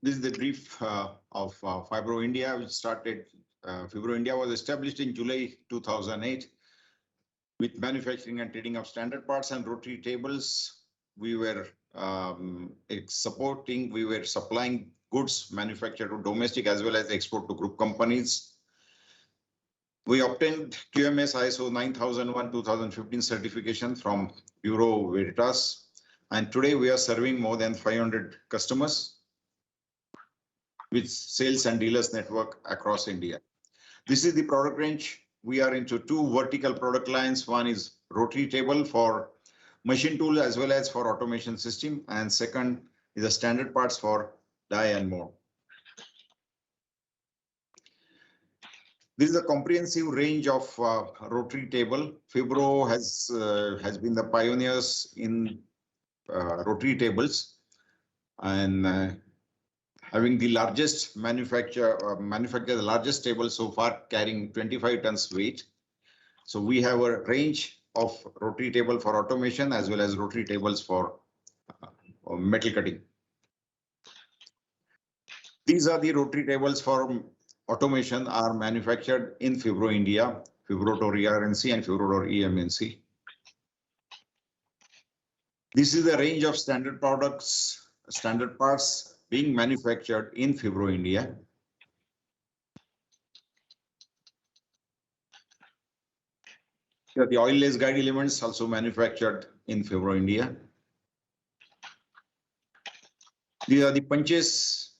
This is the brief of Fibro India, which started. Fibro India was established in July 2008 with manufacturing and trading of standard parts and rotary tables. We were supplying goods manufactured to domestic as well as export to group companies. We obtained QMS ISO 9001-2015 certification from Bureau Veritas, and today we are serving more than 500 customers with sales and dealers network across India. This is the product range. We are into two vertical product lines. One is rotary table for machine tool as well as for automation system, and second is the standard parts for die and mold. This is a comprehensive range of rotary table. Fibro has been the pioneers in rotary tables, and having the largest manufacture the largest table so far, carrying 25 tons weight. So we have a range of rotary table for automation as well as rotary tables for metal cutting. These are the rotary tables for automation are manufactured in Fibro India, Fibrotor ERNC and Fibrotor EMNC. This is the range of standard products, standard parts being manufactured in Fibro India. Here the oil-less guide elements also manufactured in Fibro India. These are the punches.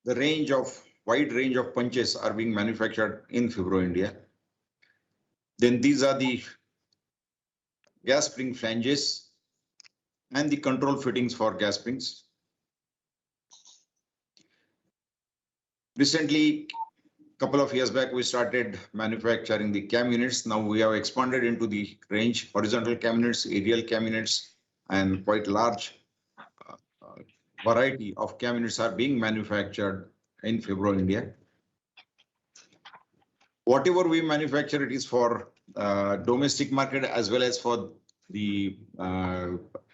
The wide range of punches are being manufactured in Fibro India. Then these are the gas spring flanges and the control fittings for gas springs. Recently, couple of years back, we started manufacturing the cam units. Now we have expanded into the range, horizontal cam units, aerial cam units, and quite large variety of cam units are being manufactured in Fibro India. Whatever we manufacture, it is for domestic market as well as for the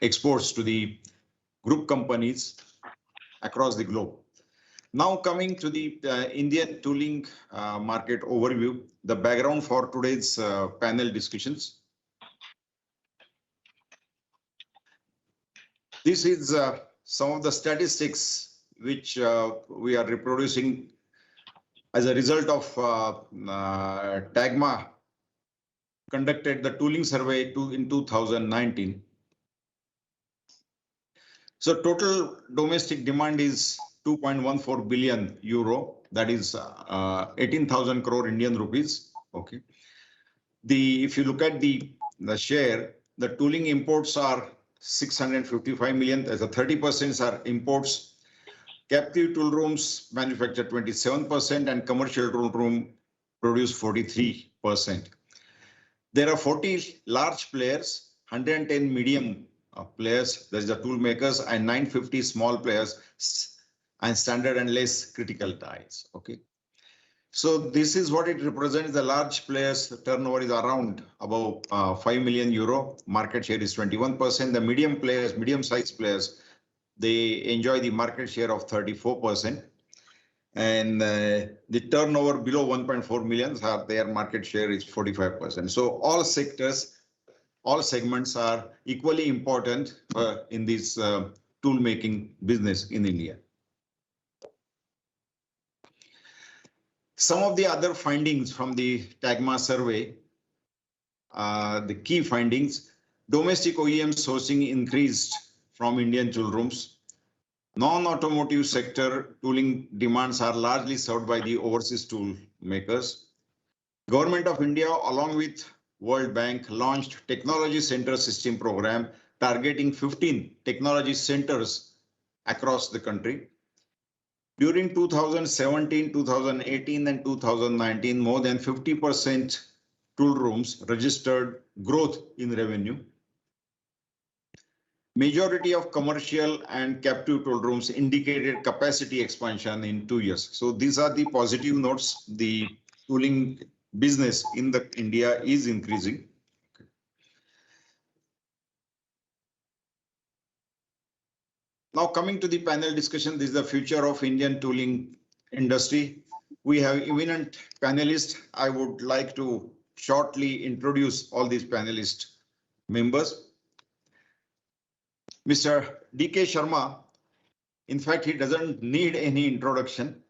exports to the group companies across the globe. Now coming to the Indian tooling market overview, the background for today's panel discussions. This is some of the statistics which we are reproducing as a result of TAGMA conducted the tooling survey in 2019. So total domestic demand is 2.14 billion euro, that is 18,000 crore Indian rupees. Okay. If you look at the share, the tooling imports are 655 million, as a 30% are imports. Captive tool rooms manufacture 27% and commercial tool room produce 43%. There are 40 large players, 110 medium players, that is the tool makers, and 950 small players and standard and less critical dies. Okay. So this is what it represents. The large players turnover is around about 5 million euro. Market share is 21%. The medium players, medium-sized players, they enjoy the market share of 34%. And the turnover below 1.4 million, their market share is 45%. So all sectors, all segments are equally important in this tool making business in India. Some of the other findings from the TAGMA survey, the key findings: domestic OEM sourcing increased from Indian tool rooms. Non-automotive sector tooling demands are largely served by the overseas tool makers. Government of India, along with World Bank, launched Technology Center System program targeting 15 technology centers across the country. During 2017, 2018 and 2019, more than 50% tool rooms registered growth in revenue. Majority of commercial and captive tool rooms indicated capacity expansion in 2 years. So these are the positive notes. The tooling business in India is increasing. Now coming to the panel discussion, this is the future of Indian tooling industry. We have eminent panelists. I would like to shortly introduce all these panelist members. Mr. D.K. Sharma, in fact, he doesn't need any introduction.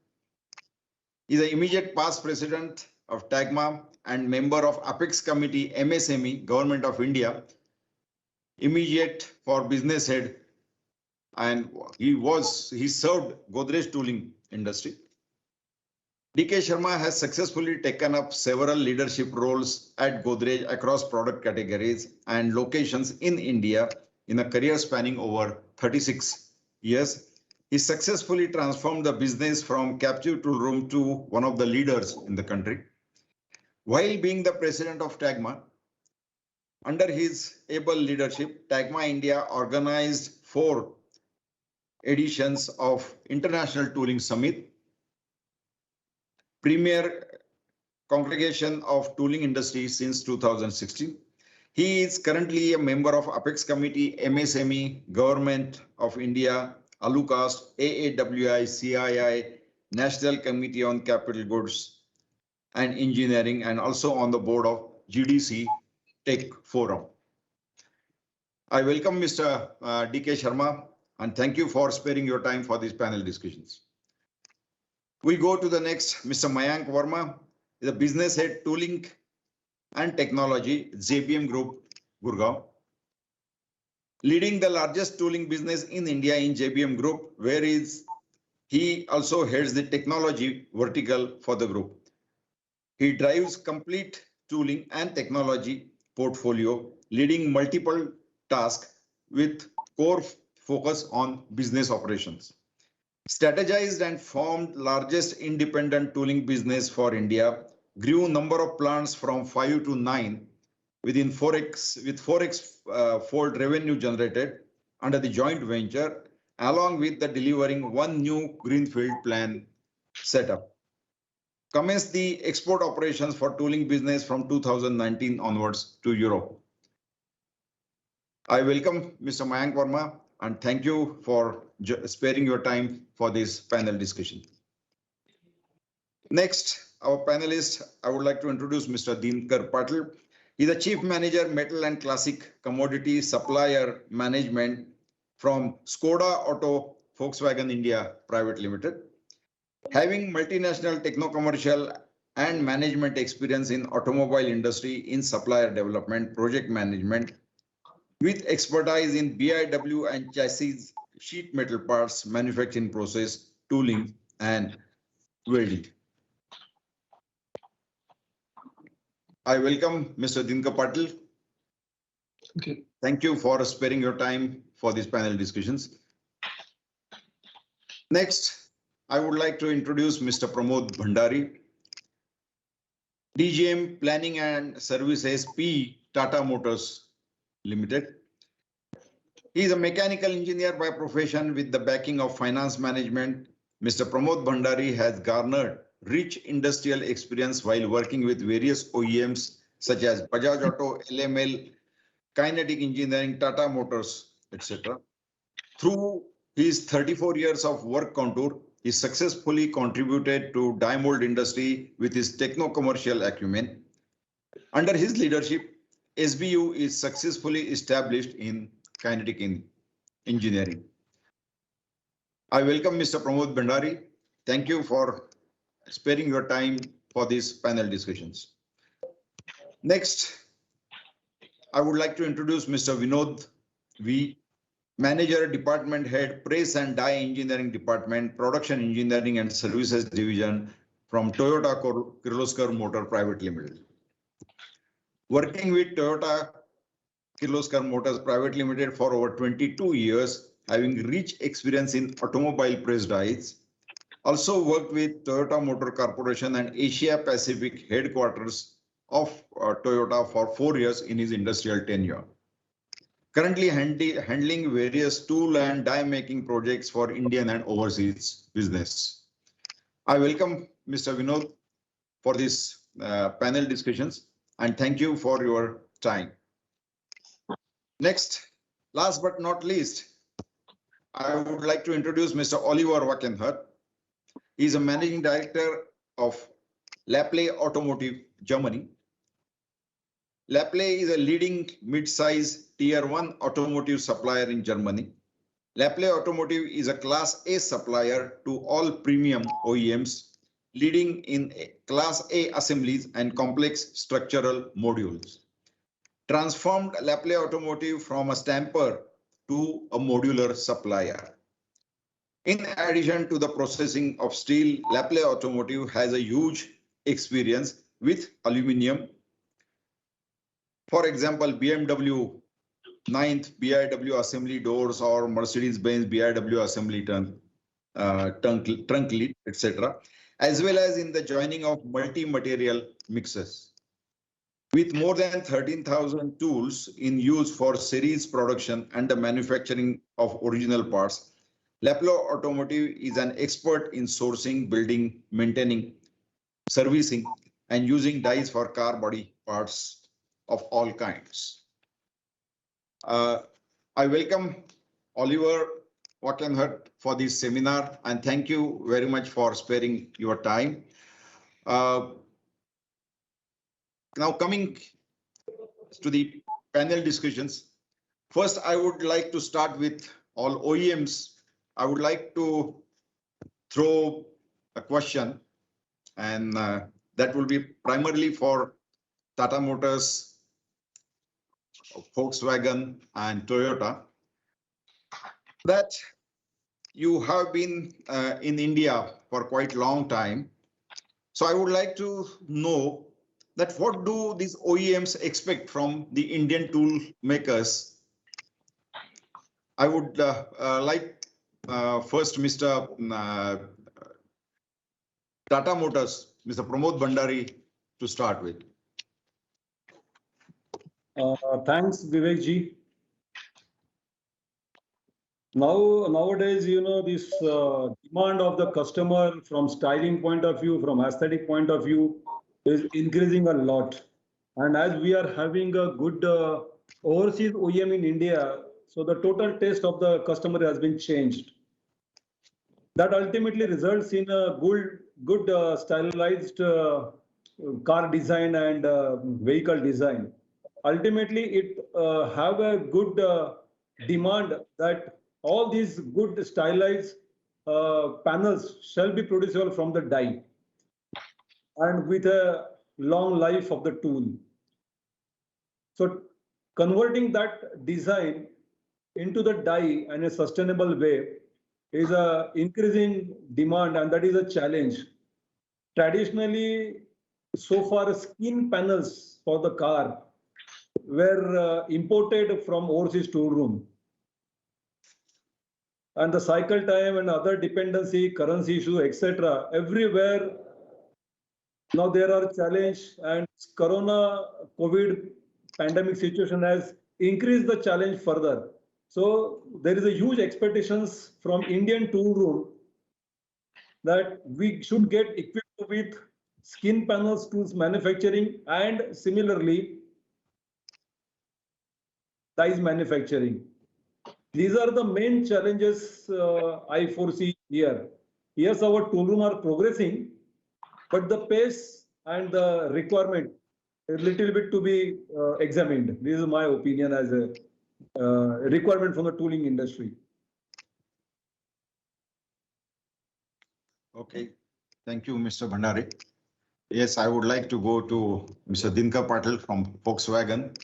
He's the immediate past president of TAGMA and member of Apex Committee MSME, Government of India, immediate for business head, and he served Godrej tooling industry. D.K. Sharma has successfully taken up several leadership roles at Godrej across product categories and locations in India in a career spanning over 36 years. He successfully transformed the business from captive tool room to one of the leaders in the country. While being the president of TAGMA, under his able leadership, TAGMA India organized 4 editions of International Tooling Summit, premier congregation of tooling industry since 2016. He is currently a member of Apex Committee, MSME, Government of India, ALUCAST, AAWI, CII, National Committee on Capital Goods and Engineering, and also on the board of GDC Tech Forum. I welcome Mr. D.K. Sharma and thank you for sparing your time for these panel discussions. We go to the next, Mr. Mayank Verma, the business head tooling and technology, JBM Group, Gurgaon. Leading the largest tooling business in India in JBM Group, where he also heads the technology vertical for the group. He drives complete tooling and technology portfolio, leading multiple tasks with core focus on business operations. Strategized and formed largest independent tooling business for India, grew number of plants from 5 to 9 within 4x fold revenue generated under the joint venture, along with the delivering 1 new greenfield plant setup. Commenced the export operations for tooling business from 2019 onwards to Europe. I welcome Mr. Mayank Verma and thank you for sparing your time for this panel discussion. Next, our panelist, I would like to introduce Mr. Dinkar Patil. He's the Chief Manager, Metal and Classic Commodity Supplier Management from Skoda Auto Volkswagen India Private Limited. Having multinational techno-commercial and management experience in automobile industry in supplier development, project management, with expertise in BIW and chassis, sheet metal parts, manufacturing process, tooling, and welding. I welcome Mr. Dinkar Patil. Okay. Thank you for sparing your time for these panel discussions. Next, I would like to introduce Mr. Pramod Bhandari, DGM Planning and Services P Tata Motors Limited. He is a mechanical engineer by profession with the backing of finance management. Mr. Pramod Bhandari has garnered rich industrial experience while working with various OEMs such as Bajaj Auto, LML, Kinetic Engineering, Tata Motors, etc. Through his 34 years of work contour, he successfully contributed to die mold industry with his techno-commercial acumen. Under his leadership, SBU is successfully established in Kinetic Engineering. I welcome Mr. Pramod Bhandari. Thank you for sparing your time for these panel discussions. Next, I would like to introduce Mr. Vinod V, Manager, Department Head, Press and Die Engineering Department, Production Engineering and Services Division from Toyota Kirloskar Motor Private Limited. Working with Toyota Kirloskar Motors Private Limited for over 22 years, having rich experience in automobile press dies. Also worked with Toyota Motor Corporation and Asia Pacific headquarters of Toyota for 4 years in his industrial tenure. Currently handling various tool and die making projects for Indian and overseas business. I welcome Mr. Vinod for this panel discussions and thank you for your time. Next, last but not least, I would like to introduce Mr. Oliver Wackenhut. He is a managing director of Laple Automotive, Germany. Laple is a leading mid-size tier 1 automotive supplier in Germany. Laple Automotive is a Class A supplier to all premium OEMs, leading in Class A assemblies and complex structural modules. Transformed Laple Automotive from a stamper to a modular supplier. In addition to the processing of steel, Laple Automotive has a huge experience with aluminium. For example, BMW 9th BIW assembly doors or Mercedes-Benz BIW assembly trunk lid, etc., as well as in the joining of multi-material mixes. With more than 13,000 tools in use for series production and the manufacturing of original parts, Laple Automotive is an expert in sourcing, building, maintaining, servicing, and using dies for car body parts of all kinds. I welcome Oliver Wackenhut for this seminar and thank you very much for sparing your time. Now coming to the panel discussions. First, I would like to start with all OEMs. I would like to throw a question and that will be primarily for Tata Motors, Volkswagen and Toyota, that you have been in India for quite a long time. So I would like to know that what do these OEMs expect from the Indian tool makers? I would like first Mr. Tata Motors, Mr. Pramod Bhandari to start with. Thanks, Vivek ji. Nowadays, this demand of the customer from styling point of view, from aesthetic point of view, is increasing a lot. And as we are having a good overseas OEM in India, so the total taste of the customer has been changed. That ultimately results in a good stylized car design and vehicle design. Ultimately, it have a good demand that all these good stylized panels shall be producible from the die and with a long life of the tool. So converting that design into the die in a sustainable way is a increasing demand, and that is a challenge. Traditionally, so far skin panels for the car were imported from overseas tool room. And the cycle time and other dependency, currency issue, etc. everywhere now there are challenges, and Corona COVID pandemic situation has increased the challenge further. So there is a huge expectations from Indian tool room that we should get equipped with skin panels tools manufacturing and similarly dies manufacturing. These are the main challenges I foresee here. Yes, our tool room are progressing, but the pace and the requirement a little bit to be examined. This is my opinion as a requirement from the tooling industry. Okay, thank you, Mr. Bhandari. Yes, I would like to go to Mr. Dinkar Patil from Volkswagen.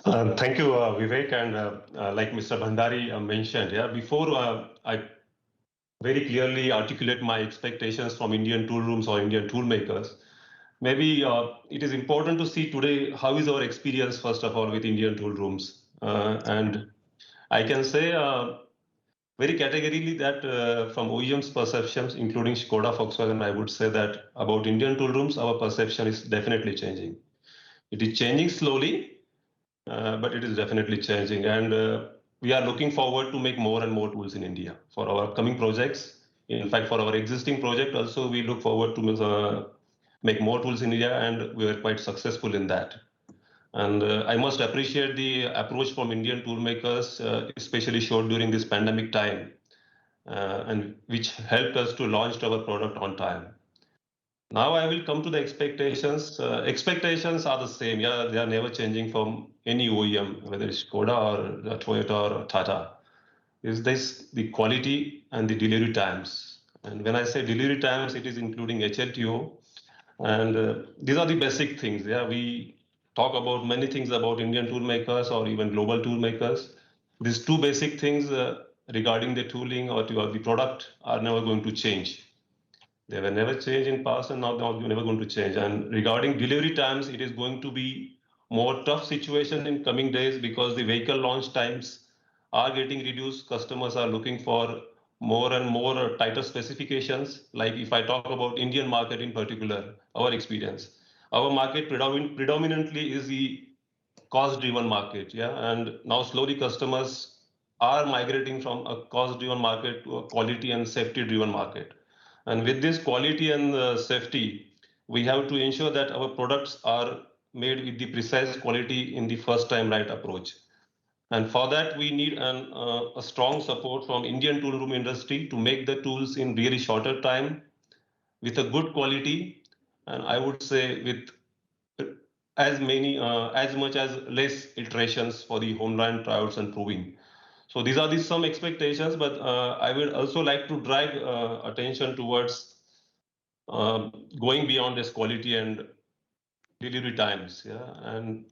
Thank you, Vivek, and like Mr. Bhandari mentioned, before I very clearly articulate my expectations from Indian tool rooms or Indian tool makers, maybe it is important to see today how is our experience, first of all, with Indian tool rooms. And I can say very categorically that from OEM's perceptions, including Skoda, Volkswagen, I would say that about Indian tool rooms, our perception is definitely changing. It is changing slowly, but it is definitely changing. And we are looking forward to make more and more tools in India for our coming projects. In fact, for our existing project also, we look forward to make more tools in India, and we are quite successful in that. And I must appreciate the approach from Indian tool makers, especially showed during this pandemic time, and which helped us to launch our product on time. Now I will come to the expectations. Expectations are the same. Yeah, they are never changing from any OEM, whether it's Skoda or Toyota or Tata. Is this the quality and the delivery times? And when I say delivery times, it is including HLTO. And these are the basic things. Yeah, we talk about many things about Indian tool makers or even global tool makers. These two basic things regarding the tooling or the product are never going to change. They were never changed in past and now they're never going to change. And regarding delivery times, it is going to be more tough situation in coming days because the vehicle launch times are getting reduced. Customers are looking for more and more tighter specifications. Like if I talk about Indian market in particular, our experience, our market predominantly is the cost-driven market. Yeah, and now slowly customers are migrating from a cost-driven market to a quality and safety-driven market. And with this quality and safety, we have to ensure that our products are made with the precise quality in the first time right approach. And for that, we need a strong support from Indian tool room industry to make the tools in really shorter time with a good quality. And I would say with as much as less iterations for the homeland trials and proving. So these are the some expectations, but I would also like to drive attention towards going beyond this quality and delivery times. Yeah, and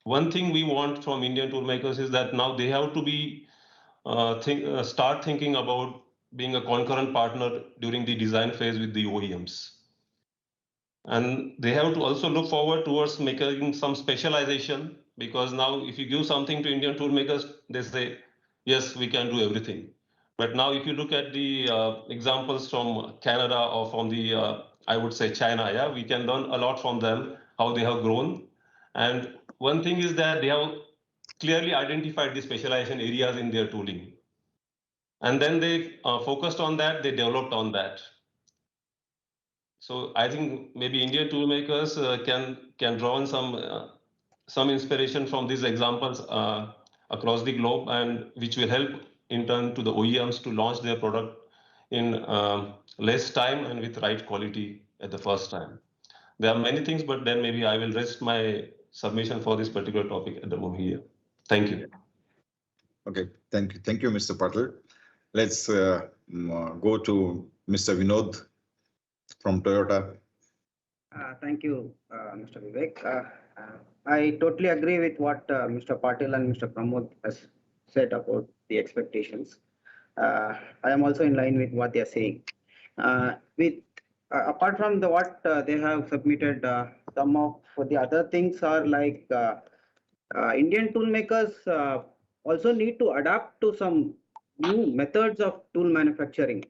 one thing we want from Indian tool makers is that now they have to be start thinking about being a concurrent partner during the design phase with the OEMs. And they have to also look forward towards making some specialization, because now if you give something to Indian tool makers, they say, yes, we can do everything. But now if you look at the examples from Canada or from the, I would say China, yeah, we can learn a lot from them, how they have grown. And one thing is that they have clearly identified the specialization areas in their tooling. And then they focused on that, they developed on that. So I think maybe Indian tool makers can draw on some inspiration from these examples across the globe, and which will help in turn to the OEMs to launch their product in less time and with right quality at the first time. There are many things, but then maybe I will rest my submission for this particular topic at the moment here. Thank you. Okay, thank you, Mr. Patel. Let's go to Mr. Vinod from Toyota. Thank you, Mr. Vivek. I totally agree with what Mr. Patil and Mr. Pramod has said about the expectations. I am also in line with what they are saying. Apart from what they have submitted, some of the other things are like Indian tool makers also need to adapt to some new methods of tool manufacturing.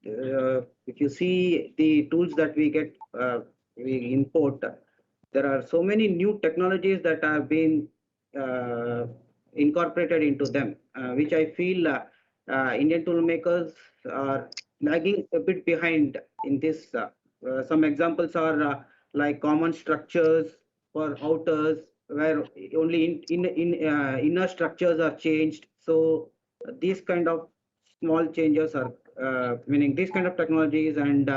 If you see the tools that we get, we import, there are so many new technologies that are being incorporated into them, which I feel Indian tool makers are lagging a bit behind in this. Some examples are like common structures for outers, where only inner structures are changed. So these kind of small changes are meaning these kind of technologies, and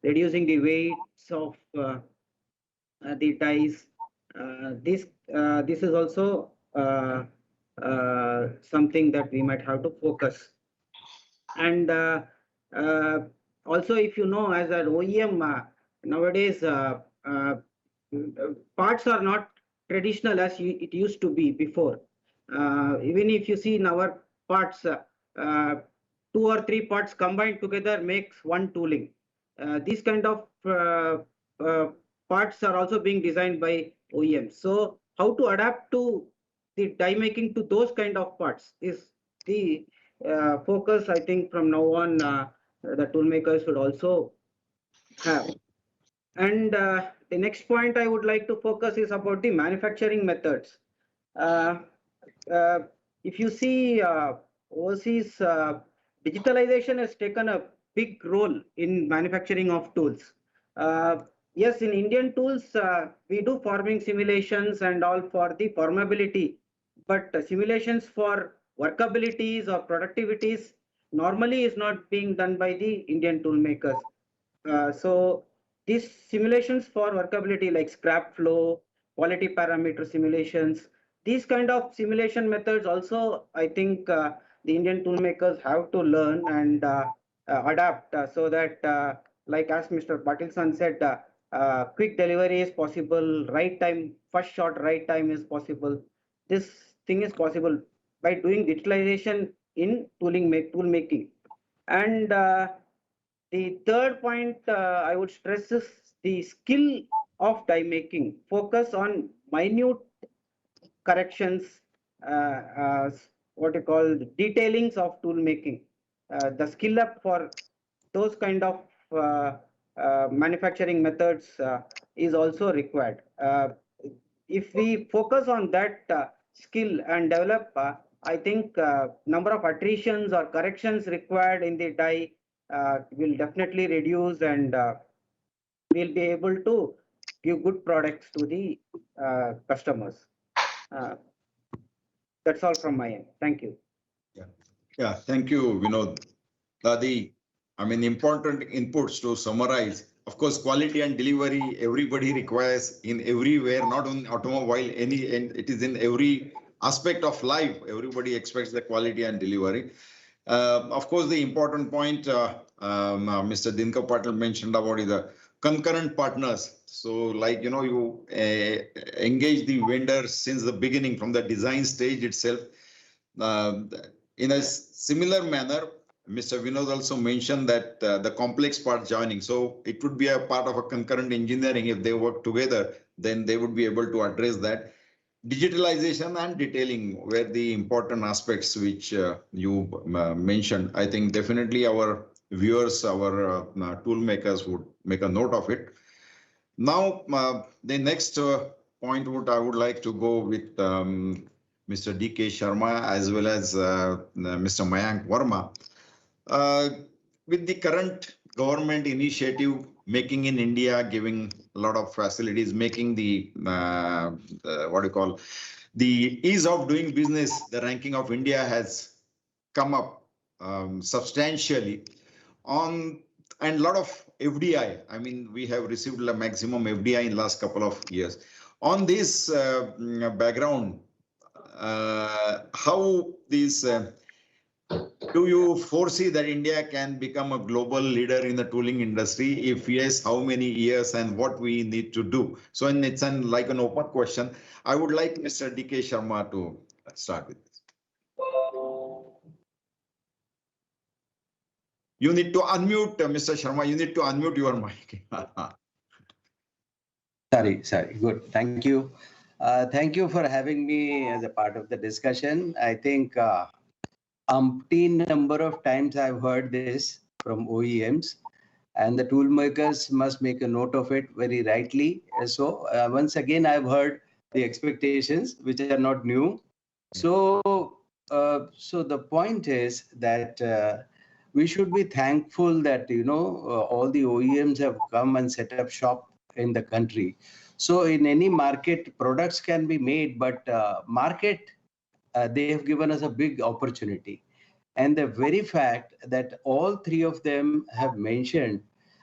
reducing the weights of the dies. This is also something that we might have to focus. And also, if you know, as an OEM nowadays, parts are not traditional as it used to be before. Even if you see in our parts, 2 or 3 parts combined together makes one tooling. These kind of parts are also being designed by OEMs. So how to adapt to the die making to those kind of parts is the focus, I think, from now on the tool makers should also have. And the next point I would like to focus is about the manufacturing methods. If you see overseas, digitalization has taken a big role in manufacturing of tools. yes, in Indian tools, we do forming simulations and all for the formability, but simulations for workabilities or productivities normally is not being done by the Indian tool makers. So these simulations for workability like scrap flow, quality parameter simulations, these kind of simulation methods also, I think the Indian tool makers have to learn and adapt so that, like as Mr. Patil said, quick delivery is possible, right time, first shot, right time is possible. This thing is possible by doing digitalization in tool making. And the third point I would stress is the skill of die making. Focus on minute corrections, what you call detailings of tool making. The skill up for those kind of manufacturing methods is also required. If we focus on that skill and develop, I think number of attritions or corrections required in the die will definitely reduce, and we'll be able to give good products to the customers. Uh, that's all from my end. Thank you. Yeah, thank you, Vinod. I mean, important inputs to summarize. Of course, quality and delivery, everybody requires in everywhere, not on automobile, and it is in every aspect of life. Everybody expects the quality and delivery. Of course, the important point Mr. Dinkar Patil mentioned about is the concurrent partners. So like, you engage the vendors since the beginning, from the design stage itself. In a similar manner, Mr. Vinod also mentioned that the complex part joining. So it would be a part of a concurrent engineering. If they work together, then they would be able to address that. Digitalization and detailing were the important aspects which you mentioned. I think definitely our viewers, our tool makers would make a note of it. Now, the next point I would like to go with Mr. D.K. Sharma as well as Mr. Mayank Verma. With the current government initiative, Making in India, giving a lot of facilities, making the, what do you call, the ease of doing business, the ranking of India has come up substantially on, and a lot of FDI. I mean, we have received a maximum FDI in last couple of years. On this background, how these do you foresee that India can become a global leader in the tooling industry? If yes, how many years and what we need to do? So, and it's like an open question. I would like Mr. D.K. Sharma to start with this. You need to unmute, Mr. Sharma. You need to unmute your mic. Sorry. Good. Thank you. Thank you for having me as a part of the discussion. I think umpteen number of times I've heard this from OEMs, and the tool makers must make a note of it very rightly. So once again, I've heard the expectations, which are not new. So the point is that we should be thankful that all the OEMs have come and set up shop in the country. So in any market, products can be made, but market, they have given us a big opportunity. And the very fact that all three of them have mentioned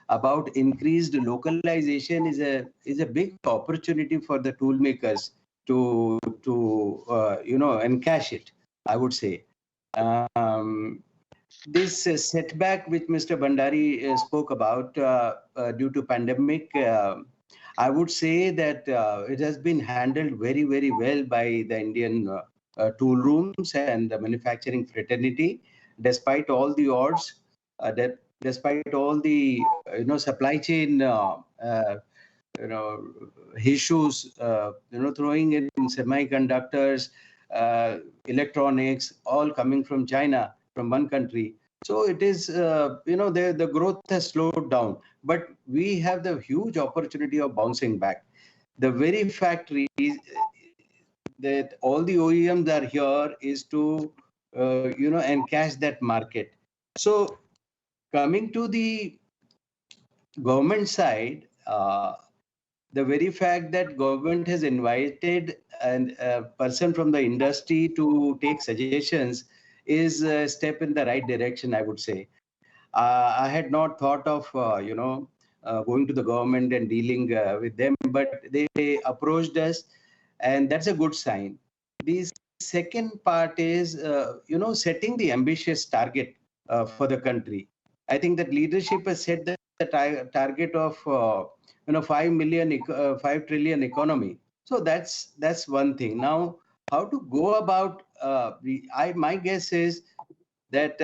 about increased localization is a big opportunity for the tool makers to encash it, I would say. This setback which Mr. Bhandari spoke about due to pandemic, I would say that it has been handled very, very well by the Indian tool rooms and the manufacturing fraternity, despite all the odds, despite all the supply chain issues, throwing in semiconductors, electronics, all coming from China, from one country. So it is, the growth has slowed down, but we have the huge opportunity of bouncing back. The very fact that all the OEMs are here is to, encash that market. So coming to the government side, the very fact that government has invited a person from the industry to take suggestions is a step in the right direction, I would say. I had not thought of, going to the government and dealing with them, but they approached us, and that's a good sign. The second part is, setting the ambitious target for the country. I think that leadership has set the target of 5 trillion economy. So that's one thing. Now, how to go about? My guess is that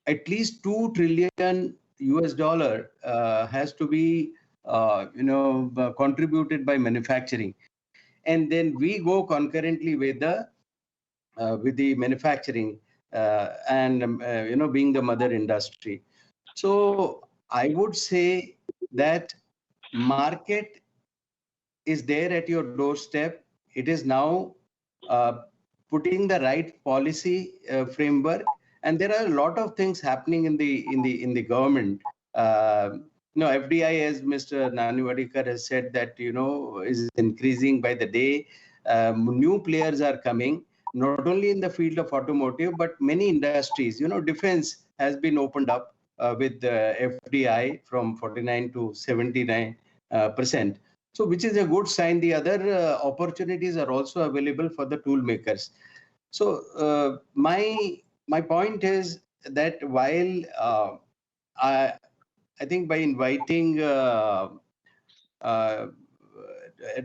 at least $2 trillion has to be contributed by manufacturing, and then we go concurrently with the manufacturing and being the mother industry. So I would say that market is there at your doorstep. It is now putting the right policy framework, and there are a lot of things happening in the government. FDI, as Mr. Nanuvadikar has said, that is increasing by the day. New players are coming, not only in the field of automotive, but many industries. Defense has been opened up with FDI from 49 to 79%. So, which is a good sign. The other opportunities are also available for the tool makers. So, my point is that while I think by inviting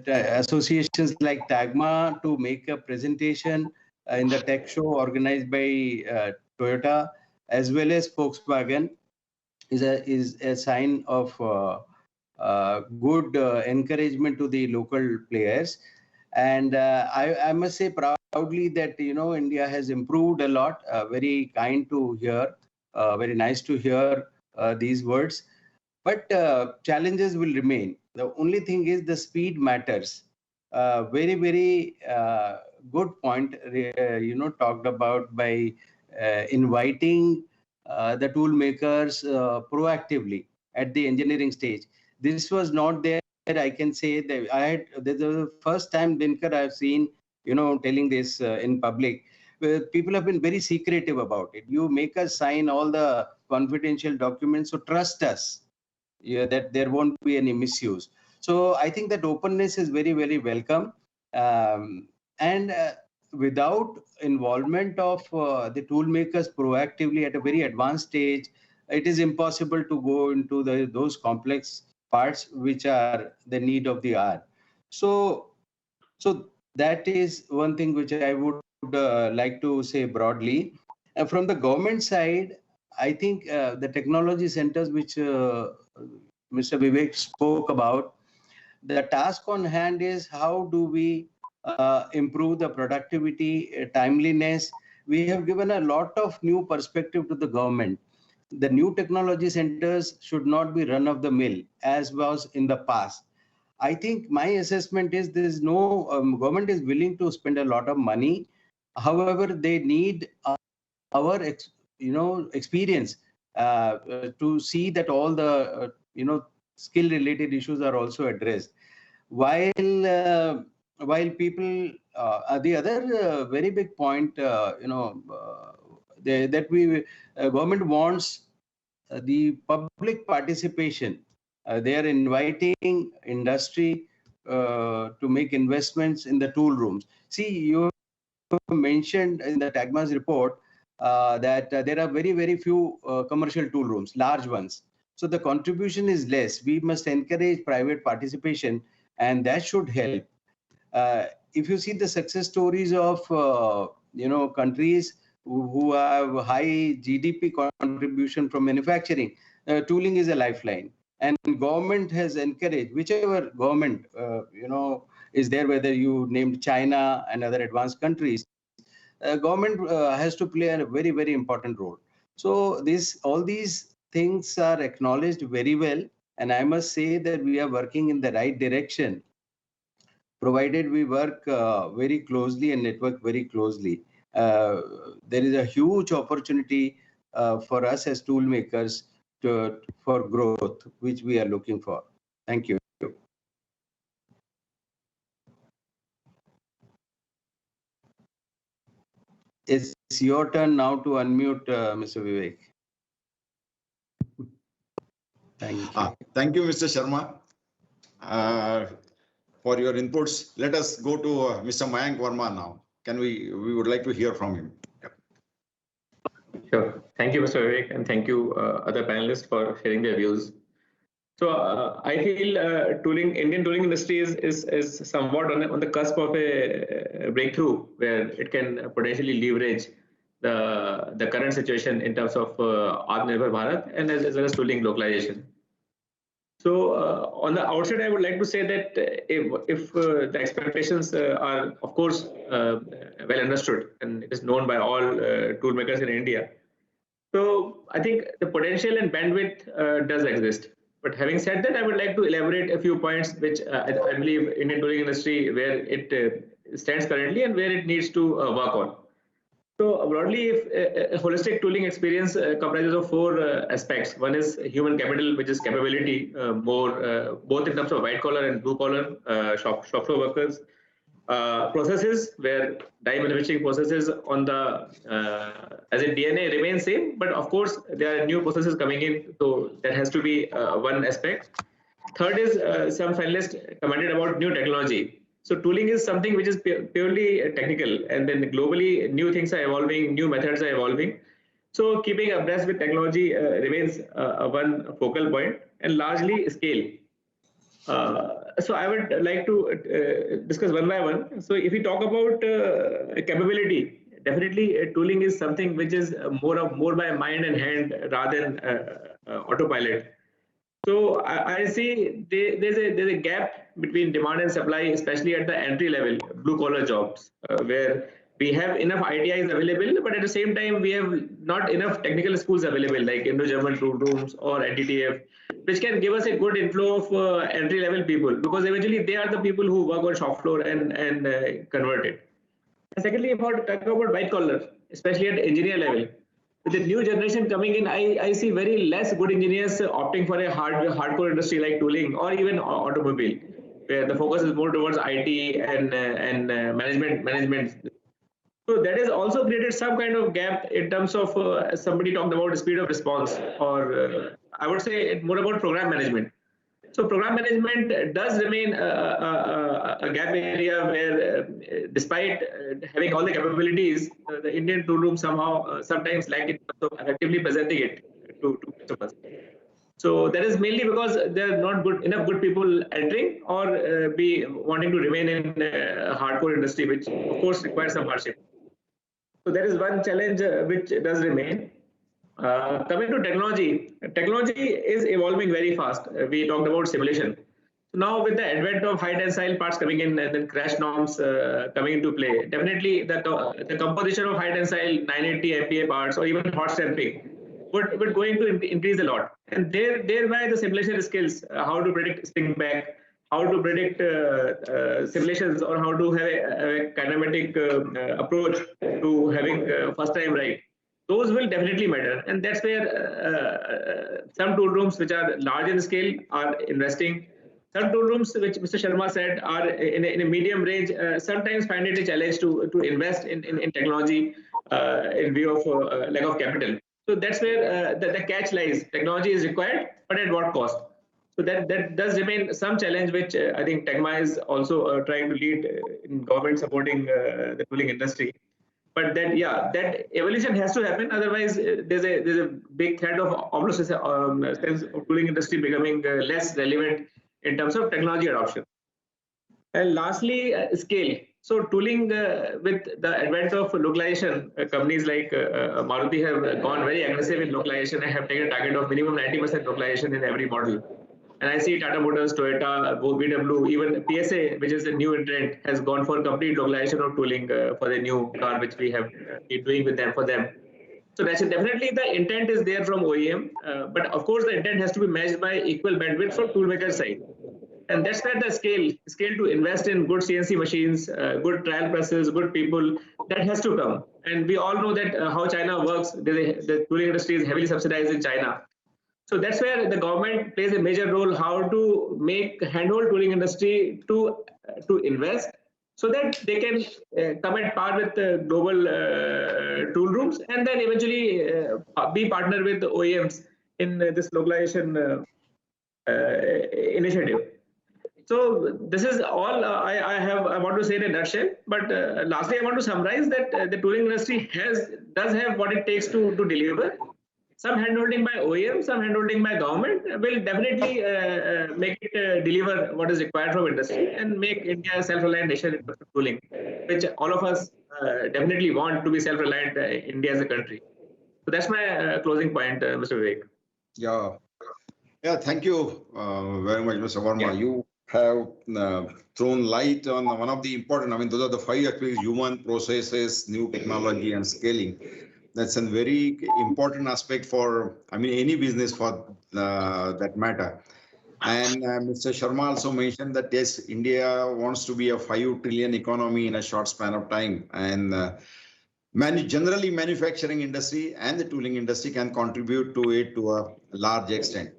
associations like TAGMA to make a presentation in the tech show organized by Toyota as well as Volkswagen is a sign of good encouragement to the local players. And I must say proudly that India has improved a lot. Very kind to hear, very nice to hear these words. But challenges will remain. The only thing is the speed matters. Very, very good point, talked about by inviting the tool makers proactively at the engineering stage. This was not there. I can say that this is the first time, Dinkar, I've seen, telling this in public. People have been very secretive about it. You make us sign all the confidential documents, so trust us that there won't be any misuse. So I think that openness is very, very welcome. And without involvement of the tool makers proactively at a very advanced stage, it is impossible to go into those complex parts which are the need of the hour. So that is one thing which I would like to say broadly. From the government side, I think the technology centers which Mr. Vivek spoke about, the task on hand is how do we improve the productivity, timeliness. We have given a lot of new perspective to the government. The new technology centers should not be run of the mill as was in the past. I think my assessment is there is no government is willing to spend a lot of money. However, they need our experience to see that all the skill related issues are also addressed. While people, the other very big point, that we government wants the public participation. They are inviting industry to make investments in the tool rooms. See, you mentioned in the TAGMA's report that there are very, very few commercial tool rooms, large ones. So the contribution is less. We must encourage private participation, and that should help. If you see the success stories of countries who have high GDP contribution from manufacturing, tooling is a lifeline. And government has encouraged, whichever government is there, whether you named China and other advanced countries, government has to play a very, very important role. So all these things are acknowledged very well, and I must say that we are working in the right direction, provided we work very closely and network very closely. There is a huge opportunity for us as tool makers for growth, which we are looking for. Thank you. It's your turn now to unmute, Mr. Vivek. Thank you. Thank you, Mr. Sharma, for your inputs. Let us go to Mr. Mayank Verma now. We would like to hear from him. Sure. Thank you, Mr. Vivek, and thank you, other panelists, for sharing their views. So I feel Indian tooling industry is somewhat on the cusp of a breakthrough where it can potentially leverage the current situation in terms of Atmanirbhar Bharat and as well as tooling localization. So on the outset, I would like to say that if the expectations are, of course, well understood, and it is known by all tool makers in India. So I think the potential and bandwidth does exist. But having said that, I would like to elaborate a few points which I believe Indian tooling industry, where it stands currently and where it needs to work on. So broadly, if a holistic tooling experience comprises of four aspects. One is human capital, which is capability, both in terms of white collar and blue collar shop floor workers. Processes, where die manufacturing processes on the as a DNA remain same, but of course there are new processes coming in, so that has to be one aspect. Third is some finalists commented about new technology. So tooling is something which is purely technical, and then globally new things are evolving, new methods are evolving. So keeping abreast with technology remains one focal point, and largely scale. So I would like to discuss one by one. So if we talk about capability, definitely tooling is something which is more by mind and hand rather than autopilot. So I see there's a gap between demand and supply, especially at the entry level, blue collar jobs, where we have enough ITIs available, but at the same time we have not enough technical schools available like Indo-German tool rooms or NTTF, which can give us a good inflow of entry level people, because eventually they are the people who work on shop floor and convert it. And secondly, talk about white collar, especially at engineer level. With the new generation coming in, I see very less good engineers opting for a hardcore industry like tooling or even automobile, where the focus is more towards IT and management. So that has also created some kind of gap in terms of somebody talked about the speed of response, or I would say it's more about program management. So program management does remain a gap area where, despite having all the capabilities, the Indian tool room sometimes lack in terms of effectively presenting it to customers. So that is mainly because there are not enough good people entering or be wanting to remain in a hardcore industry, which of course requires some hardship. So there is one challenge which does remain. Coming to technology is evolving very fast. We talked about simulation. So now with the advent of high tensile parts coming in and then crash norms coming into play, definitely the composition of high tensile 980 MPa parts or even hot stamping would going to increase a lot. And thereby the simulation skills, how to predict spring back, how to predict simulations, or how to have a kinematic approach to having first time right. Those will definitely matter, and that's where some tool rooms which are large in scale are investing. Some tool rooms, which Mr. Sharma said, are in a medium range, sometimes find it a challenge to invest in technology in view of lack of capital. So that's where the catch lies. Technology is required, but at what cost? So that does remain some challenge, which I think TECMA is also trying to lead in government supporting the tooling industry. But then, yeah, that evolution has to happen. Otherwise, there's a big threat of obsolescence of tooling industry becoming less relevant in terms of technology adoption. And lastly, scale. So tooling with the advent of localization, companies like Maruti have gone very aggressive in localization and have taken a target of minimum 90% localization in every model. And I see Tata Motors, Toyota, VW, even PSA, which is a new entrant, has gone for complete localization of tooling for the new car, which we have been doing with them for them. So that's definitely the intent is there from OEM, but of course the intent has to be matched by equal bandwidth from toolmaker side. And that's where the scale to invest in good CNC machines, good trial presses, good people, that has to come. And we all know that how China works. The tooling industry is heavily subsidized in China. So that's where the government plays a major role, how to make handhold tooling industry to invest so that they can come at par with global tool rooms and then eventually be partner with the OEMs in this localization initiative. So this is all I want to say in a nutshell. But lastly, I want to summarize that the tooling industry does have what it takes to deliver. Some handholding by OEM, some handholding by government will definitely make it deliver what is required from industry and make India a self-reliant nation in tooling, which all of us definitely want to be self-reliant India as a country. So that's my closing point, Mr. Vivek. Yeah, thank you very much, Mr. Verma. Yeah. You have thrown light on one of the important, I mean, those are the 5 actually: human, processes, new technology, and scaling. That's a very important aspect for, I mean, any business for that matter. And Mr. Sharma also mentioned that yes, India wants to be a 5 trillion economy in a short span of time. And generally manufacturing industry and the tooling industry can contribute to it to a large extent.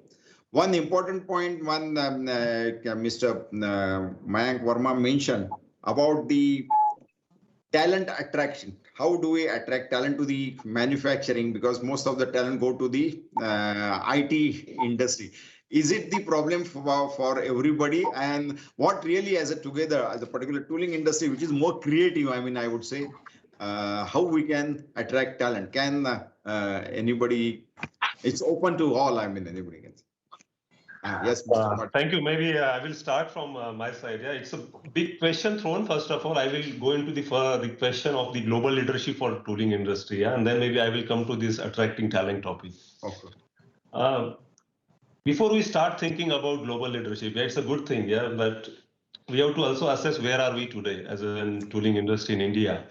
One important point, Mr. Mayank Verma mentioned about the talent attraction. How do we attract talent to the manufacturing? Because most of the talent go to the IT industry. Is it the problem for everybody? And what really as a particular tooling industry, which is more creative, I mean, I would say, how we can attract talent? Can anybody, it's open to all, I mean, anybody can. Yes, Mr. Thank you. Maybe I will start from my side. Yeah, it's a big question thrown. First of all, I will go into the question of the global leadership for tooling industry, yeah, and then maybe I will come to this attracting talent topic. Okay. Before we start thinking about global leadership, yeah, it's a good thing, yeah, but we have to also assess where are we today as a tooling industry in India.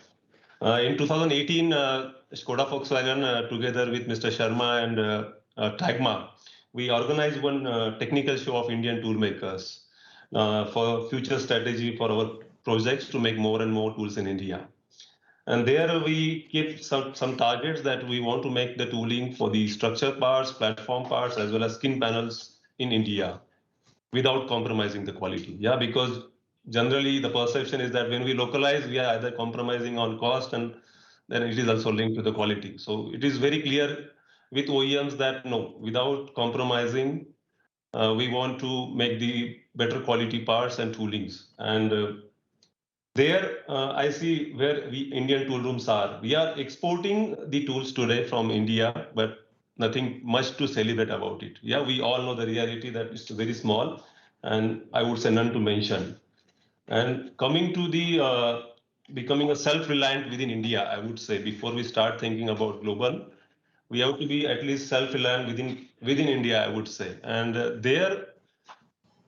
In 2018, Skoda Volkswagen, together with Mr. Sharma and Tagma, we organized one technical show of Indian tool makers for future strategy for our projects to make more and more tools in India. And there we keep some targets that we want to make the tooling for the structure parts, platform parts, as well as skin panels in India without compromising the quality. Yeah, because generally the perception is that when we localize, we are either compromising on cost and then it is also linked to the quality. So it is very clear with OEMs that no, without compromising, we want to make the better quality parts and toolings. And there I see where we Indian tool rooms are. We are exporting the tools today from India, but nothing much to celebrate about it. Yeah, we all know the reality that it's very small, and I would say none to mention. And coming to the becoming a self-reliant within India, I would say before we start thinking about global, we have to be at least self-reliant within India, I would say. And there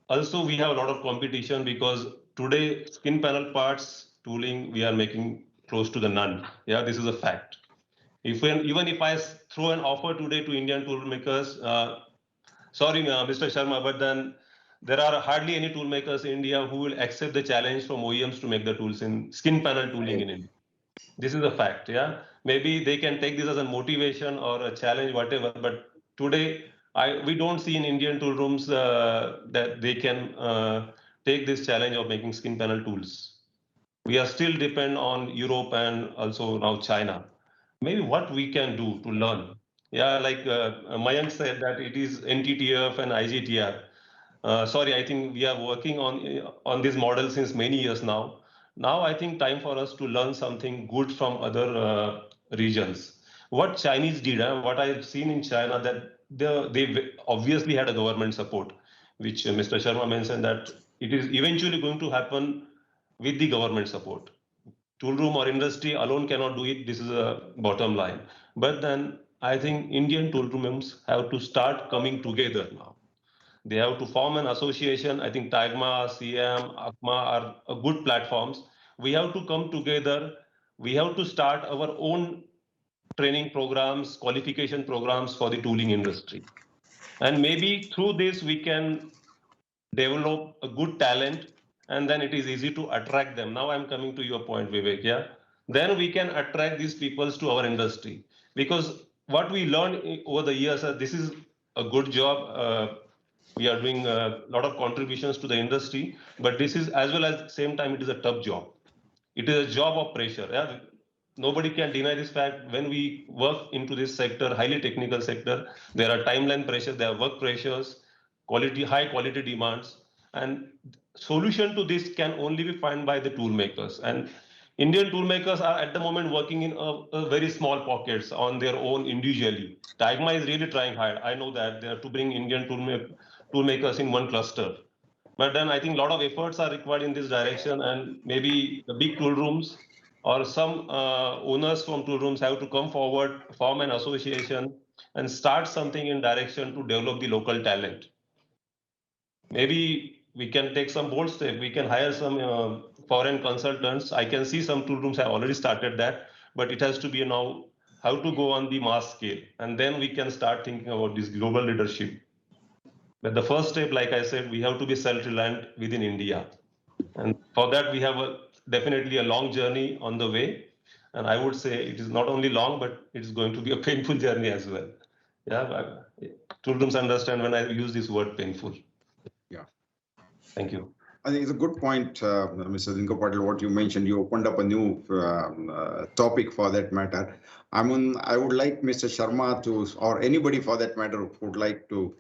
also we have a lot of competition because today skin panel parts tooling we are making close to the none. Yeah, this is a fact. Even if I throw an offer today to Indian tool makers, sorry, Mr. Sharma, but then there are hardly any tool makers in India who will accept the challenge from OEMs to make the tools in skin panel tooling in India. This is a fact. Yeah, maybe they can take this as a motivation or a challenge, whatever. But today, we don't see in Indian tool rooms that they can take this challenge of making skin panel tools. We are still depend on Europe and also now China. Maybe what we can do to learn. Yeah, like Mayank said that it is NTTF and IGTR. Sorry, I think we are working on this model since many years now. Now I think time for us to learn something good from other regions. What Chinese did, what I've seen in China, that they obviously had a government support, which Mr. Sharma mentioned that it is eventually going to happen with the government support. Tool room or industry alone cannot do it. This is a bottom line. But then I think Indian tool rooms have to start coming together now. They have to form an association. I think Tagma, CM, ACMA are good platforms. We have to come together. We have to start our own training programs, qualification programs for the tooling industry. And maybe through this, we can develop a good talent, and then it is easy to attract them. Now I'm coming to your point, Vivek. Yeah, then we can attract these people to our industry, because what we learned over the years, this is a good job. We are doing a lot of contributions to the industry, but this is as well as the same time, it is a tough job. It is a job of pressure. Yeah? Nobody can deny this fact. When we work into this sector, highly technical sector, there are timeline pressures, there are work pressures, high quality demands, and solution to this can only be found by the tool makers. And Indian tool makers are at the moment working in a very small pockets on their own individually. TIGMA is really trying hard. I know that they are to bring Indian tool makers in one cluster. But then I think a lot of efforts are required in this direction, and maybe the big tool rooms or some owners from tool rooms have to come forward, form an association, and start something in direction to develop the local talent. Maybe we can take some bold step. We can hire some foreign consultants. I can see some tool rooms have already started that, but it has to be now how to go on the mass scale, and then we can start thinking about this global leadership. But the first step, like I said, we have to be self-reliant within India. And for that, we have definitely a long journey on the way. And I would say it is not only long, but it is going to be a painful journey as well. Yeah, tool rooms understand when I use this word painful. Yeah. Thank you. I think it's a good point, Mr. Zinko Patil, what you mentioned. You opened up a new topic for that matter. I would like Mr. Sharma to, or anybody for that matter, would like to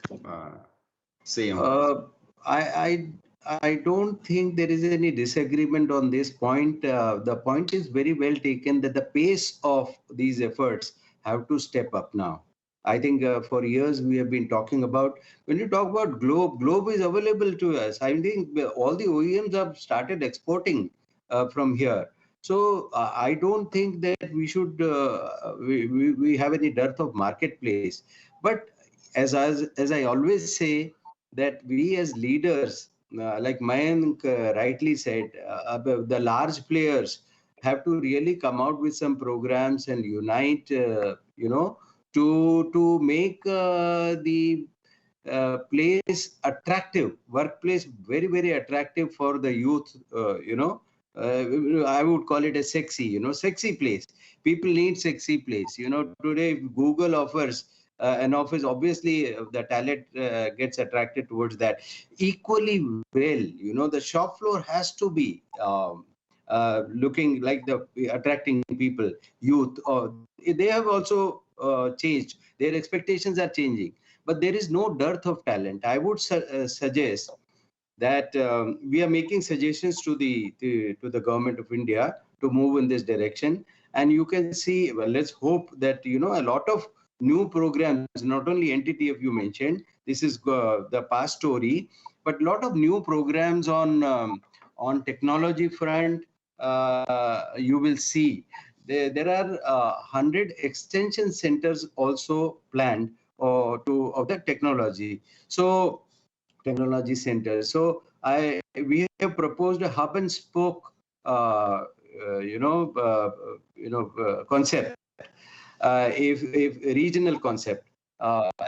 say on this. I don't think there is any disagreement on this point. The point is very well taken that the pace of these efforts have to step up now. I think for years we have been talking about, when you talk about Globe is available to us. I think all the OEMs have started exporting from here. So I don't think that we should, we have any dearth of marketplace. But as I always say, that we as leaders, like Mayank rightly said, the large players have to really come out with some programs and unite, to make the place attractive, workplace very, very attractive for the youth, I would call it a sexy, sexy place. People need sexy place. Today Google offers an office, obviously the talent gets attracted towards that. Equally well, the shop floor has to be looking like attracting people, youth. They have also changed. Their expectations are changing, but there is no dearth of talent. I would suggest that we are making suggestions to the government of India to move in this direction. And you can see, well, let's hope that, a lot of new programs, not only NTTF you mentioned, this is the past story, but a lot of new programs on technology front, you will see. There are 100 extension centers also planned of the technology. So technology centers. So we have proposed a hub and spoke, concept, if regional concept.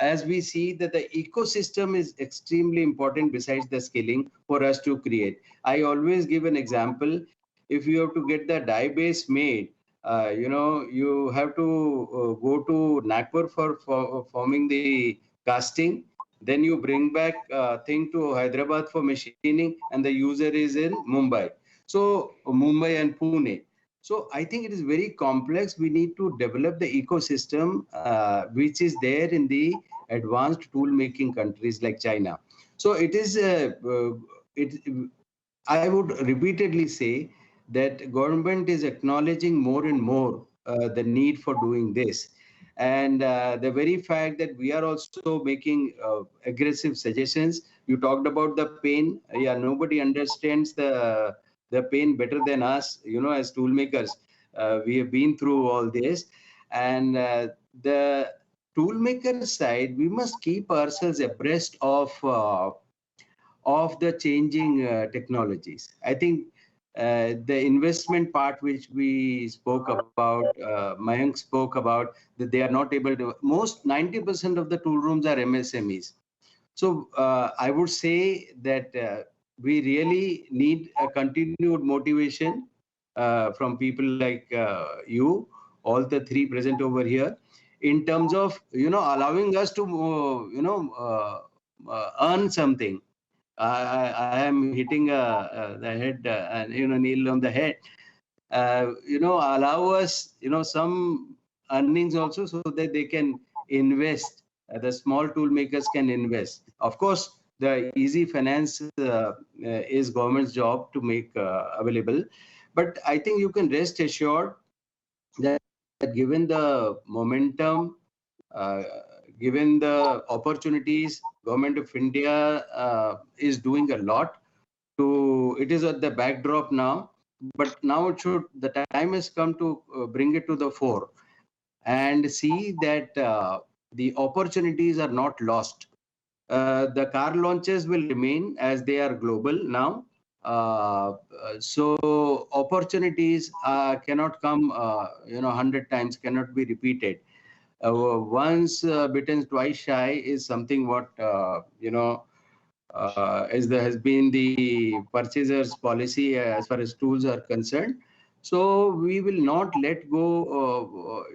As we see that the ecosystem is extremely important besides the skilling for us to create. I always give an example. If you have to get the die base made, you have to go to Nagpur for forming the casting. Then you bring back thing to Hyderabad for machining, and the user is in Mumbai. So Mumbai and Pune. So I think it is very complex. We need to develop the ecosystem which is there in the advanced tool making countries like China. So it is. I would repeatedly say that government is acknowledging more and more the need for doing this. And the very fact that we are also making aggressive suggestions. You talked about the pain. Yeah, nobody understands the pain better than us, as tool makers. We have been through all this. And the tool maker side, we must keep ourselves abreast of the changing technologies. I think the investment part, which we spoke about, Mayank spoke about, that they are not able to, most 90% of the tool rooms are MSMEs. So I would say that we really need a continued motivation from people like you, all the three present over here. in terms of, allowing us to, earn something. I am hitting the head, and Neil on the head. Allow us, some earnings also, so that they can invest. The small tool makers can invest. Of course, the easy finance is government's job to make available. But I think you can rest assured that given the momentum, given the opportunities, Government of India is doing a lot. It is at the backdrop now, but now the time has come to bring it to the fore and see that the opportunities are not lost. The car launches will remain as they are global now. So opportunities cannot come, 100 times, cannot be repeated. Once bitten, twice shy is something what, has been the purchaser's policy as far as tools are concerned. So we will not let go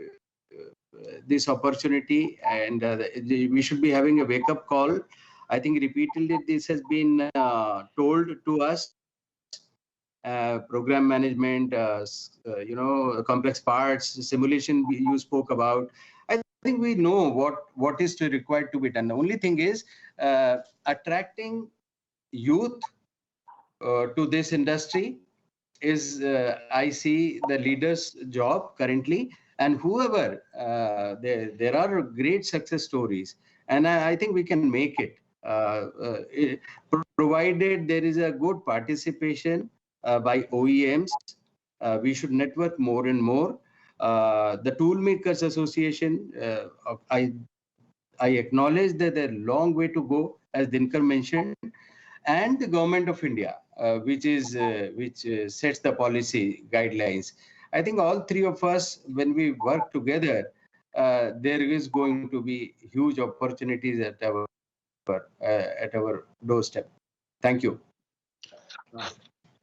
this opportunity, and we should be having a wake-up call. I think repeatedly this has been told to us. Program management, complex parts, simulation you spoke about. I think we know what is required to be done. The only thing is attracting youth to this industry is, I see, the leader's job currently. And whoever, there are great success stories, and I think we can make it, provided there is a good participation by OEMs. We should network more and more. The Toolmakers Association, I acknowledge that there's a long way to go, as Dinkar mentioned, and the Government of India, which sets the policy guidelines. I think all three of us, when we work together, there is going to be huge opportunities at our doorstep. Thank you.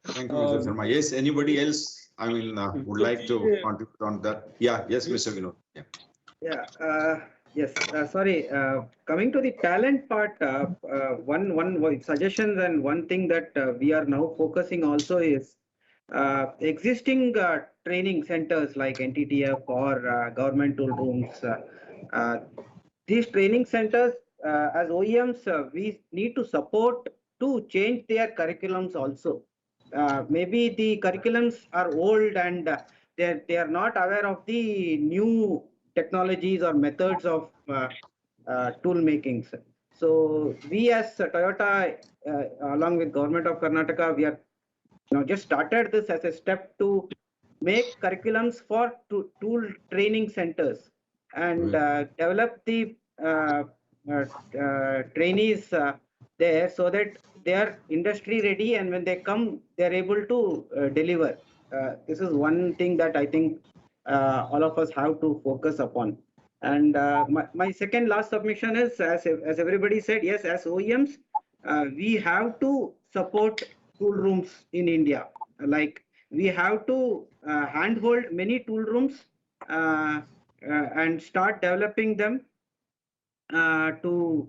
Thank you, Mr. Sharma. Yes, anybody else? Would like to contribute on that. Yeah, yes, Mr. Vinod. Yes, sorry. Coming to the talent part, one suggestions, and one thing that we are now focusing also is existing training centers like NTTF or government tool rooms. These training centers, as OEMs, we need to support to change their curriculums also. Maybe the curriculums are old and they are not aware of the new technologies or methods of tool making. So we as Toyota, along with Government of Karnataka, we are just started this as a step to make curriculums for tool training centers and develop the trainees there, so that they are industry ready, and when they come, they are able to deliver. This is one thing that I think all of us have to focus upon. And my second last submission is, as everybody said, yes, as OEMs, we have to support tool rooms in India. Like, we have to handhold many tool rooms and start developing them to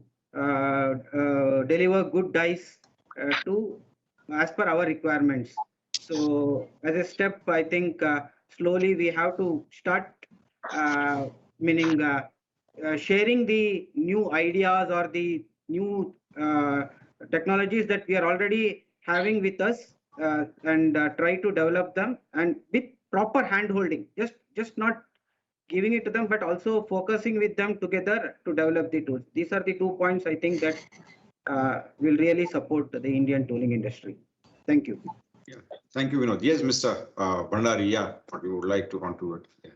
deliver good dies as per our requirements. So as a step, I think slowly we have to start sharing the new ideas or the new technologies that we are already having with us, and try to develop them, and with proper hand holding, just not giving it to them, but also focusing with them together to develop the tools. These are the 2 points I think that will really support the Indian tooling industry. Thank you. Yeah. Thank you, Vinod. Yes, Mr. Bhandari, yeah, what you would like to contribute? Yeah.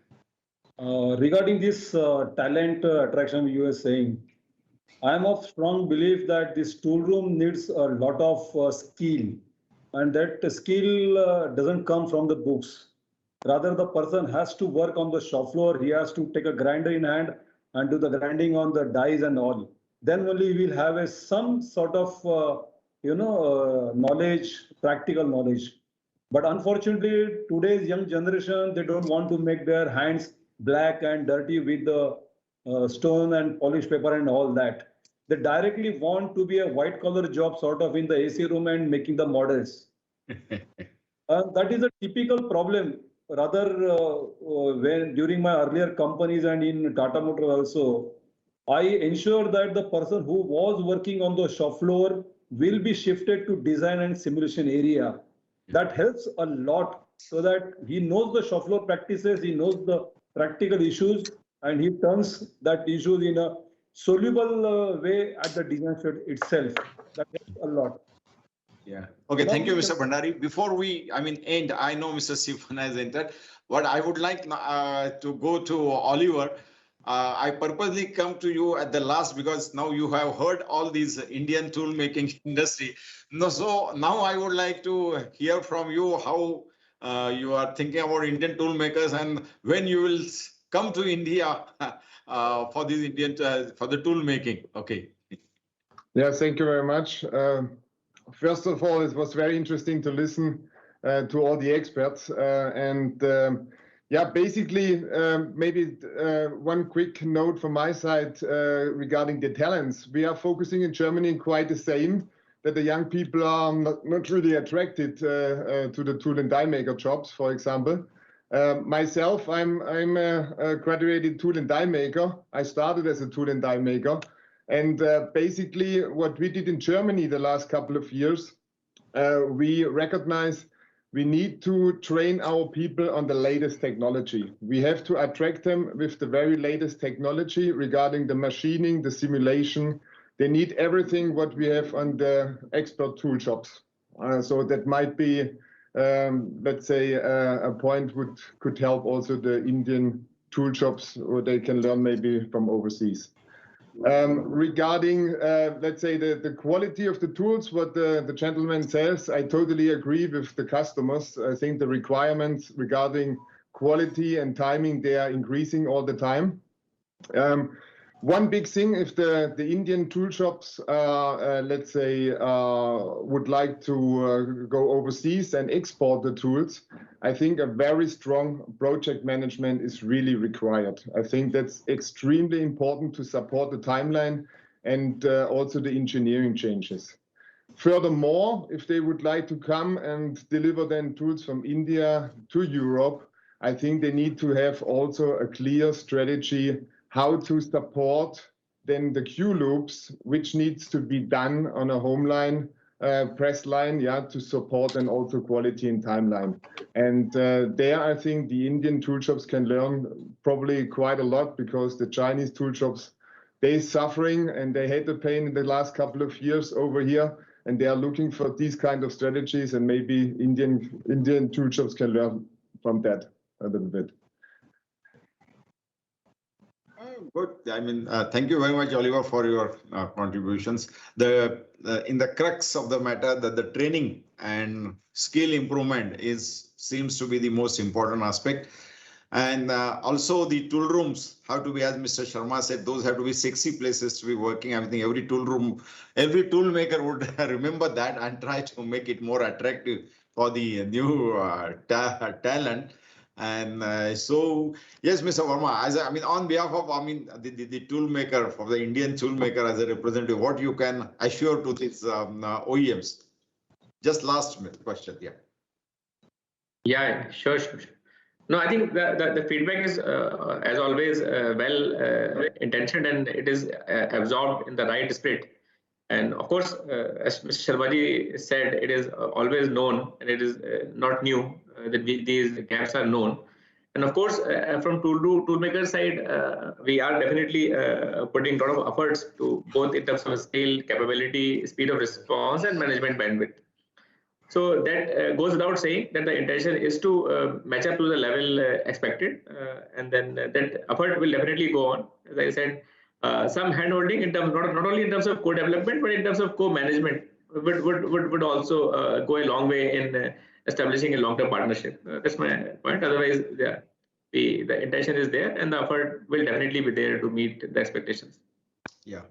Regarding this talent attraction you were saying, I am of strong belief that this tool room needs a lot of skill, and that skill doesn't come from the books. Rather, the person has to work on the shop floor. He has to take a grinder in hand and do the grinding on the dies and all. Then only we'll have some sort of knowledge, practical knowledge. But unfortunately, today's young generation, they don't want to make their hands black and dirty with the stone and polish paper and all that. They directly want to be a white collar job sort of in the AC room and making the models. That is a typical problem. Rather, when during my earlier companies and in Tata Motors also, I ensure that the person who was working on the shop floor will be shifted to design and simulation area. That helps a lot so that he knows the shop floor practices, he knows the practical issues, and he turns that issues in a soluble way at the design field itself. That helps a lot. Yeah. Okay. Thank you, Mr. Bhandari. Before we, end, I know Mr. Sivan has entered, but I would like to go to Oliver. I purposely come to you at the last because now you have heard all these Indian tool making industry. No, so now I would like to hear from you how you are thinking about Indian tool makers and when you will come to India for these for the tool making. Okay. Yeah, thank you very much. First of all, it was very interesting to listen to all the experts. Basically, maybe one quick note from my side regarding the talents. We are focusing in Germany quite the same, that the young people are not really attracted to the tool and die maker jobs, for example. Myself, I'm a graduated tool and die maker. I started as a tool and die maker. And basically what we did in Germany the last couple of years, we recognize we need to train our people on the latest technology. We have to attract them with the very latest technology regarding the machining, the simulation. They need everything what we have on the expert tool shops. So that might be, let's say, a point could help also the Indian tool shops, or they can learn maybe from overseas. Regarding, let's say, the quality of the tools, what the gentleman says, I totally agree with the customers. I think the requirements regarding quality and timing, they are increasing all the time. One big thing, if the Indian tool shops, let's say, would like to go overseas and export the tools, I think a very strong project management is really required. I think that's extremely important to support the timeline and also the engineering changes. Furthermore, if they would like to come and deliver then tools from India to Europe, I think they need to have also a clear strategy how to support then the Q loops, which needs to be done on a home line, press line, to support and also quality and timeline. And there, I think the Indian tool shops can learn probably quite a lot, because the Chinese tool shops, they're suffering and they had the pain in the last couple of years over here, and they are looking for these kind of strategies, and maybe Indian tool shops can learn from that a little bit. Good. Thank you very much, Oliver, for your contributions. In the crux of the matter, that the training and skill improvement seems to be the most important aspect. And also the tool rooms have to be, as Mr. Sharma said, those have to be sexy places to be working. I think every tool room, every tool maker would remember that and try to make it more attractive for the new talent. And so, yes, Mr. Verma, on behalf of, the tool maker, for the Indian tool maker as a representative, what you can assure to these OEMs? Just last question, Yeah, sure. No, I think the feedback is, as always, well intentioned, and it is absorbed in the right spirit. And of course, as Mr. Sharma said, it is always known, and it is not new that these gaps are known. And of course, from toolmaker side, we are definitely putting a lot of efforts to both in terms of scale, capability, speed of response, and management bandwidth. So that goes without saying that the intention is to match up to the level expected, and then that effort will definitely go on. As I said, some handholding in terms not only in terms of co-development, but in terms of co-management would also go a long way in establishing a long-term partnership. That's my point. Otherwise, the intention is there, and the effort will definitely be there to meet the expectations. Yeah.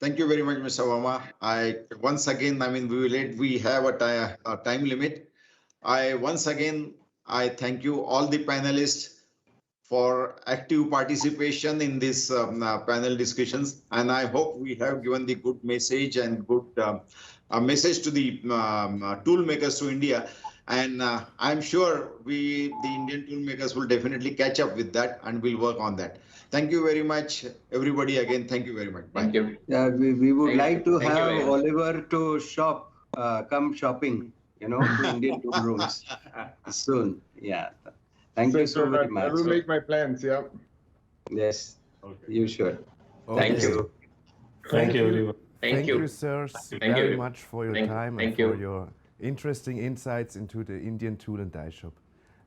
Thank you very much, Mr. Verma. Once again, we have a time limit. I thank you all the panelists for active participation in this panel discussions. And I hope we have given the good message and good message to the tool makers to India. And I'm sure the Indian tool makers will definitely catch up with that and we'll work on that. Thank you very much, everybody. Again, thank you very much. Bye. Thank you. We would like to Thank you have very much. Oliver to shop, come shopping, to Indian tool rooms soon. Yeah. Thank you so very I much. will make my plans. Yeah. Yes, Okay. you should. Thank Thank you. you. Thank you, everyone. Thank you. sirs, Thank very you. much for your Thank- time thank and for you. your interesting insights into the Indian tool and die shop.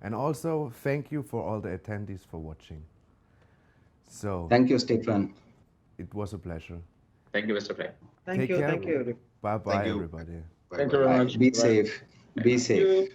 And also thank you for all the attendees for watching. So Thank you, Stefan. it was a pleasure. Thank you, Mr. Frank. Thank Take you, care. thank you. Bye bye, Thank you. everybody. Thank you very much. Be safe. Be safe. you.